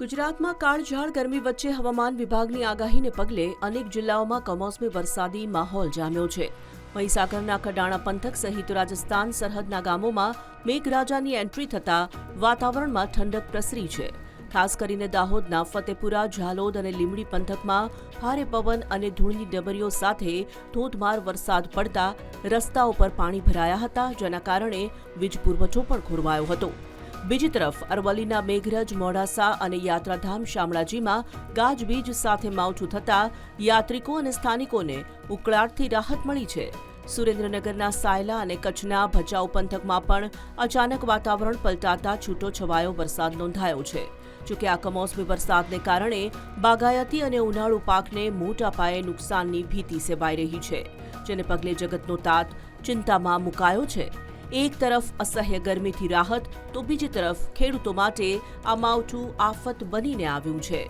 ગુજરાતમાં કાળઝાળ ગરમી વચ્ચે હવામાન વિભાગની આગાહીને પગલે અનેક જિલ્લાઓમાં કમોસમી વરસાદી માહોલ જામ્યો છે. મહીસાગરના કડાણા પંથક સહિત રાજસ્થાન સરહદના ગામોમાં મેઘરાજાની એન્ટ્રી થતાં વાતાવરણમાં ઠંડક પ્રસરી છે. ખાસ કરીને દાહોદના ફતેપુરા, ઝાલોદ અને લીંબડી પંથકમાં ભારે પવન અને ધૂળની ડમરીઓ સાથે ધોધમાર વરસાદ પડતા રસ્તાઓ પર પાણી ભરાયા હતા, જેના કારણે વીજ પુરવઠો પણ ખોરવાયો હતો. બીજી તરફ અરવલ્લીના મેઘરજ, મોડાસા અને યાત્રાધામ શામળાજીમાં ગાજવીજ સાથે માવઠું થતાં યાત્રિકો અને સ્થાનિકોને ઉકળાટથી રાહત મળી છે. સુરેન્દ્રનગરના સાયલા અને કચ્છના ભચાઉ પંથકમાં પણ અચાનક વાતાવરણ પલટાતા છૂટો છવાયો વરસાદ નોંધાયો છે. જોકે આ કમોસમી વરસાદને કારણે બાગાયતી અને ઉનાળુ પાકને મોટા પાયે નુકસાનની ભીતિ સેવાઈ રહી છે, જેને પગલે જગતનો તાત ચિંતામાં મુકાયો છે. એક તરફ અસહ્ય ગરમીથી રાહત તો બીજી તરફ ખેડૂતો માટે આ માવઠું આફત બનીને આવ્યું છે.